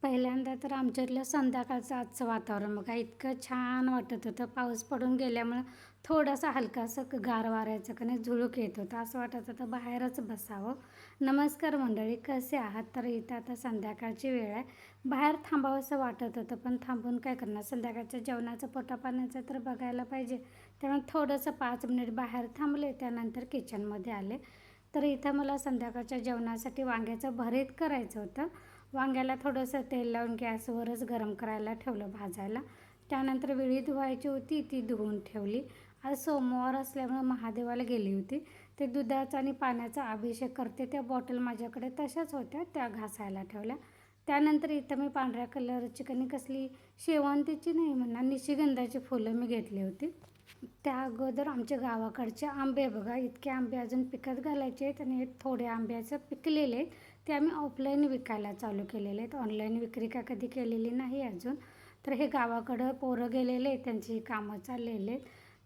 पहिल्यांदा तर आमच्यातलं संध्याकाळचं आजचं वातावरण बघा इतकं छान वाटत होतं. पाऊस पडून गेल्यामुळं थोडासा हलकासा गार वाऱ्याचं का नाही झुळूक येत होतं. असं वाटत होतं बाहेरच बसावं. नमस्कार मंडळी, कसे आहात? तर इथं आता संध्याकाळची वेळ आहे. बाहेर थांबावंसं वाटत होतं, पण थांबून काय करणार? संध्याकाळच्या जेवणाचं पोटापाण्याचं तर बघायला पाहिजे. त्यामुळे थोडंसं 5 मिनिट बाहेर थांबले, त्यानंतर किचनमध्ये आले. तर इथं मला संध्याकाळच्या जेवणासाठी वांग्याचं भरीत करायचं होतं. वांग्याला थोडंसं तेल लावून गॅसवरच गरम करायला ठेवलं भाजायला. त्यानंतर विळी धुवायची होती, ती धुवून ठेवली. आज सोमवार असल्यामुळे महादेवाला गेली होती. ते दुधाचा आणि पाण्याचा अभिषेक करते, त्या बॉटल माझ्याकडे तशाच होत्या, त्या घासायला ठेवल्या. त्यानंतर इथं मी पांढऱ्या कलरची कसली शेवंतीची नाही म्हणणार, निशिगंधाची फुलं मी घेतली होती. त्या अगोदर आमच्या गावाकडचे आंबे बघा, इतके आंबे अजून पिकत घालायचे आहेत आणि थोडे आंब्याचं पिकलेले आहेत ते आम्ही ऑफलाईन विकायला चालू केलेले आहेत. ऑनलाईन विक्री काय कधी केलेली नाही अजून. तर हे गावाकडं पोरं गेलेले आहेत, त्यांची कामं चाललेले आहेत.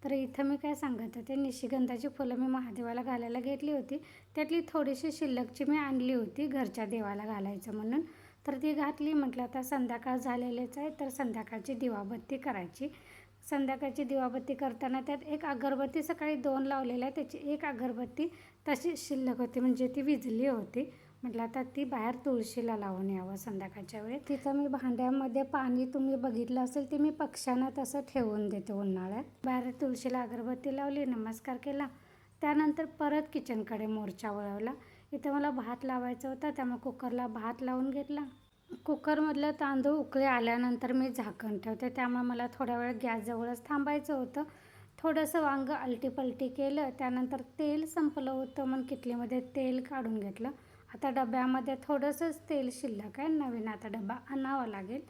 तर इथं मी काय सांगत होते, निशिगंधाची फुलं मी महादेवाला घालायला घेतली होती. त्यातली थोडीशी शिल्लकची मी आणली होती घरच्या देवाला घालायचं म्हणून. तर ती घातली. म्हटलं आता संध्याकाळ झालेलेच आहे, तर संध्याकाळची दिवाबत्ती करायची. संध्याकाळची दिवाबत्ती करताना त्यात एक अगरबत्ती सकाळी 2 लावलेल्या, त्याची एक अगरबत्ती तशीच शिल्लक होती, म्हणजे ती विझली होती. म्हटलं आता ती बाहेर तुळशीला लावून यावं संध्याकाळच्या वेळेस. तिथं मी भांड्यामध्ये पाणी तुम्ही बघितलं असेल, ते मी पक्ष्यांना तसं ठेवून देते उन्हाळ्यात. बाहेर तुळशीला अगरबत्ती लावली, नमस्कार केला. त्यानंतर परत किचनकडे मोर्चा वळवला. इथं मला भात लावायचा होता, त्यामुळे कुकरला भात लावून घेतला. कुकरमधलं तांदूळ उकळी आल्यानंतर मी झाकण ठेवते, त्यामुळे मला थोड्या वेळ गॅसजवळच थांबायचं होतं. थोडंसं वांगं आलटीपलटी केलं, त्यानंतर तेल संपलं होतं म्हणून किटलीमध्ये तेल काढून घेतलं. आता डब्यामध्ये थोडंसंच तेल शिल्लक आहे, नवीन आता डबा आणावा लागेल.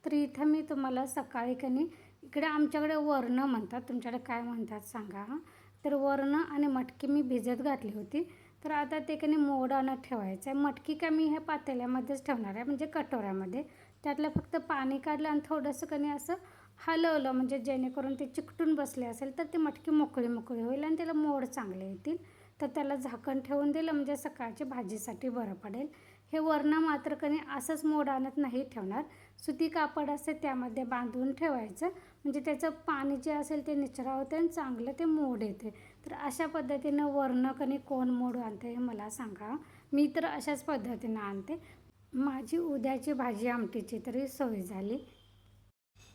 तर इथं मी तुम्हाला सकाळी इकडे आमच्याकडे वरणं म्हणतात, तुमच्याकडे काय म्हणतात सांगा हां. तर वरणं आणि मटकी मी भिजत घातली होती. तर आता ते मोड आणत ठेवायचं आहे. मटकी मी ह्या पातेल्यामध्येच ठेवणार आहे, म्हणजे कटोऱ्यामध्ये. त्यातलं फक्त पाणी काढलं आणि थोडंसं असं हलवलं, म्हणजे जेणेकरून ते चिकटून बसले असेल तर ती मटकी मोकळी मोकळी होईल आणि त्याला मोड चांगले येतील. तर त्याला झाकण ठेवून दिलं, म्हणजे सकाळच्या भाजीसाठी बरं पडेल. हे वरणं मात्र असंच मोड आणत नाही ठेवणार. सुती कापड असते त्यामध्ये बांधून ठेवायचं, म्हणजे त्याचं पाणी जे असेल ते निचरावते आणि चांगलं ते मोड येते. तर अशा पद्धतीनं वरणं कोण मोड आणते हे मला सांगा. मी तर अशाच पद्धतीनं आणते. माझी उद्याची भाजी आमटीची तरी सोय झाली.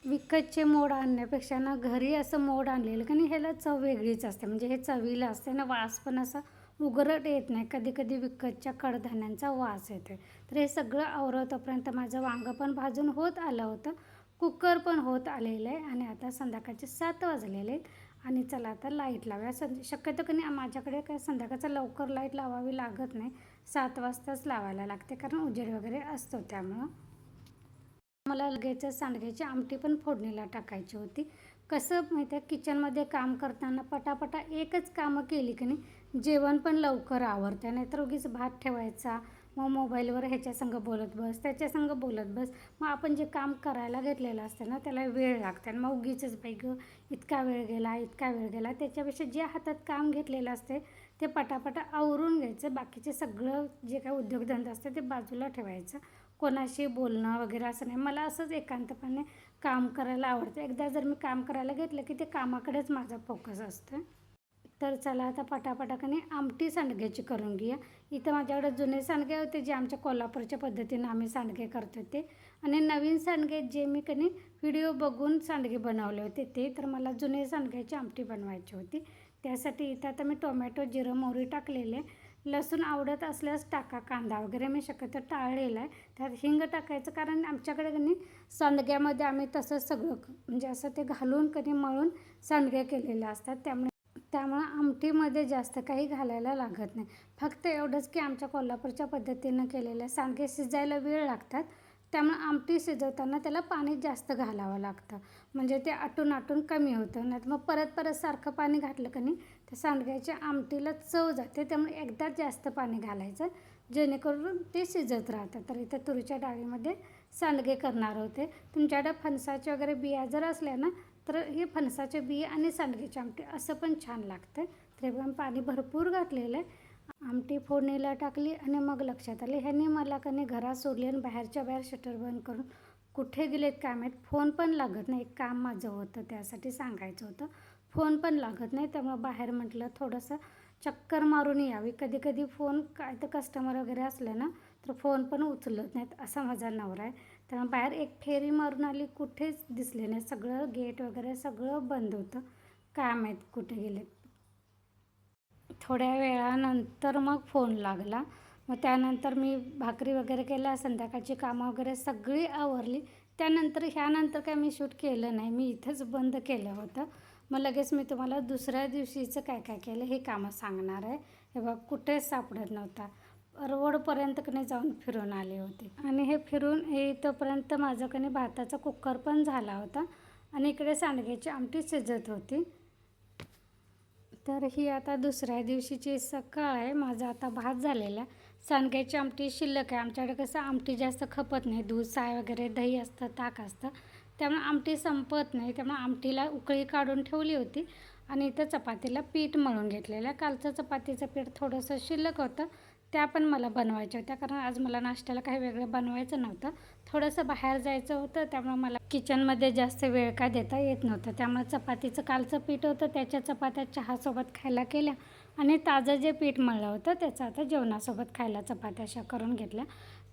विकतचे मोड आणण्यापेक्षा ना घरी असं मोड आणलेलं ह्याला चव वेगळीच असते, म्हणजे हे चवीला असते ना, वास पण असा उघरट येत नाही. कधी कधी विकतच्या कडधान्यांचा वास येतो. तर हे सगळं आवरतोपर्यंत माझं वांगं पण भाजून होत आलं होतं, कुकर पण होत आलेलं आहे आणि आता संध्याकाळचे 7 वाजलेले आहेत. आणि चला आता लाईट लावूया. शक्यतो माझ्याकडे काय संध्याकाळचं लवकर लाईट लावावी लागत नाही, 7 वाजताच लावायला लागते, कारण उजेड वगैरे असतो. त्यामुळं मला लगेच सांडग्याची आमटी पण फोडणीला टाकायची होती. कसं माहीत आहे, किचनमध्ये काम करताना पटापटा एकच कामं केली जेवण पण लवकर आवरतं. नाहीतर उगीच भात ठेवायचा, मग मोबाईलवर ह्याच्यासंग बोलत बस, त्याच्यासंग बोलत बस. मग आपण जे काम करायला घेतलेलं असतं ना, त्याला वेळ लागतं आणि मग उगीचच बाई गं इतका वेळ गेला, इतका वेळ गेला. त्याच्यापेक्षा जे हातात काम घेतलेलं असते ते पटापटा आवरून घ्यायचं. बाकीचे सगळं जे काही उद्योगधंदा असते ते बाजूला ठेवायचं. कोणाशी बोलणं वगैरे असं नाही. मला असंच एकांतपणे काम करायला आवडतं. एकदा जर मी काम करायला घेतलं की ते कामाकडेच माझा फोकस असतं. तर चला आता पटापटा आमटी सांडग्याची करून घेऊया. इथं माझ्याकडे जुने सांडगे होते, जे आमच्या कोल्हापूरच्या पद्धतीनं आम्ही सांडगे करतो ते, आणि नवीन सांडगे जे मी व्हिडिओ बघून सांडगे बनवले होते ते. तर मला जुने सांडग्याची आमटी बनवायची होती. त्यासाठी इथं आता मी टोमॅटो, जिरं, मोहरी टाकलेले. लसूण आवडत असल्यास टाका, कांदा वगैरे मी शक्यतो टाळलेला आहे. त्यात हिंग टाकायचं, कारण आमच्याकडे सांडग्यामध्ये आम्ही तसंच सगळं म्हणजे असं ते घालून मळून सांडगे केलेले असतात. त्यामुळं आमटीमध्ये जास्त काही घालायला लागत नाही. फक्त एवढंच की आमच्या कोल्हापूरच्या पद्धतीनं केलेले सांडगे शिजायला वेळ लागतात, त्यामुळे आमटी शिजवताना त्याला पाणी जास्त घालावं लागतं, म्हणजे ते आटून कमी होतं. नाही तर मग परत सारखं पाणी घातलं त्या सांडग्याच्या आमटीला चव जाते. त्यामुळे एकदाच जास्त पाणी घालायचं, जेणेकरून ते शिजत राहतं. तर इथं तुरीच्या डाळीमध्ये सांडगे करणार होते. तुमच्याकडे फणसाच्या वगैरे बिया जर असल्या ना, तर हे फणसाचे बिया आणि सांडग्याची आमटी असं पण छान लागतं. तरी पण पाणी भरपूर घातलेलं आहे आमटी फोडणीला टाकली आणि मग लक्षात आले ह्यांनी मला का नाही घरात सोडली आणि बाहेरच्या बाहेर शटर बंद करून कुठे गेलेत काय माहीत. फोन पण लागत नाही. एक काम माझं होतं त्यासाठी सांगायचं होतं. फोन पण लागत नाही, त्यामुळे बाहेर म्हटलं थोडंसं चक्कर मारून यावी. कधी कधी फोन काय तर कस्टमर वगैरे असले ना तर फोन पण उचलत नाहीत, असा माझा नवरा आहे. त्यामुळे बाहेर एक फेरी मारून आली, कुठेच दिसले नाही. सगळं गेट वगैरे सगळं बंद होतं. काय माहीत कुठे गेलेत. थोड्या वेळानंतर मग फोन लागला. मग त्यानंतर मी भाकरी वगैरे केल्या, संध्याकाळची कामं वगैरे सगळी आवरली. ह्यानंतर काय मी शूट केलं नाही, मी इथंच बंद केलं होतं. मग लगेच मी तुम्हाला दुसऱ्या दिवशीचं काय काय केलं हे कामं सांगणार आहे. हे बघ, कुठेच सापडत नव्हता. रोडपर्यंत कने जाऊन फिरून आले होते आणि हे फिरून येईतोपर्यंत माझं कने भाताचा कुकर पण झाला होता आणि इकडे सांडग्याची आमटी शिजत होती. तर ही आता दुसऱ्या दिवशीची सकाळ आहे. माझा आता भात झालेला आहे. सांडग्याची आमटी शिल्लक आहे. आमच्याकडे कसं आमटी जास्त खपत नाही. दूध, साय वगैरे, दही असतं, ताक असतं, त्यामुळे आमटी संपत नाही. त्यामुळे आमटीला उकळी काढून ठेवली होती आणि इथं चपातीला पीठ मळून घेतलेलं आहे. कालचं चपातीचं पीठ थोडंसं शिल्लक होतं, त्या पण मला बनवायच्या होत्या, कारण आज मला नाश्त्याला काही वेगळं बनवायचं नव्हतं. थोडंसं बाहेर जायचं होतं, त्यामुळे मला किचनमध्ये जास्त वेळ काय देता येत नव्हतं. त्यामुळे चपातीचं कालचं पीठ होतं, त्याच्या चपात्या चहासोबत खायला केल्या आणि ताजं जे पीठ मळलं होतं त्याचं आता जेवणासोबत खायला चपात्या अशा करून घेतल्या.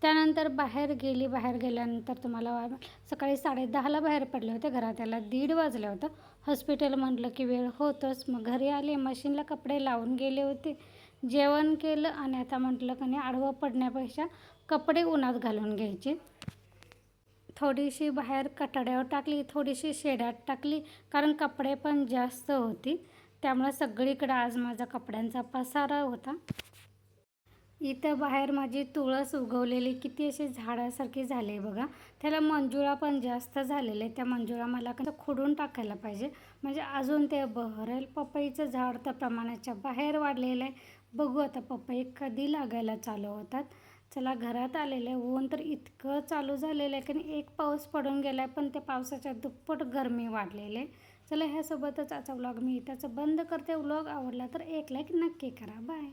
त्यानंतर बाहेर गेल्यानंतर तुम्हाला सकाळी 10:30ला बाहेर पडले होते. घरात यायला 1:30 वाजले होतं. हॉस्पिटल म्हटलं की वेळ होतोच. मग घरी आले, मशीनला कपडे लावून गेले होते, जेवण केलं आणि आता म्हटलं का नाही आडवं पडण्यापेक्षा कपडे उन्हात घालून घ्यायचे. थोडीशी बाहेर कठाड्यावर टाकली, थोडीशी शेडात टाकली, कारण कपडे पण जास्त होती. त्यामुळे सगळीकडे आज माझा कपड्यांचा पसारा होता. इथं बाहेर माझी तुळस उगवलेली किती अशी झाडासारखी झाली आहे बघा. त्याला मंजुळा पण जास्त झालेले. त्या मंजुळा मला कसं खोडून टाकायला पाहिजे, म्हणजे अजून ते बहरेल. पपईचं झाड तर प्रमाणाच्या बाहेर वाढलेलं आहे. बघू आता पपई कधी लागायला चालू होतात. चला, घरात आलेलं आहे. ऊन तर इतकं चालू झालेलं आहे की एक पाऊस पडून गेला आहे, पण ते पावसाच्या दुप्पट गरमी वाढलेली आहे. चला, ह्यासोबतच आजचा व्लॉग मी इथंच बंद करते. व्लॉग आवडला तर एक लाईक नक्की करा. बाय.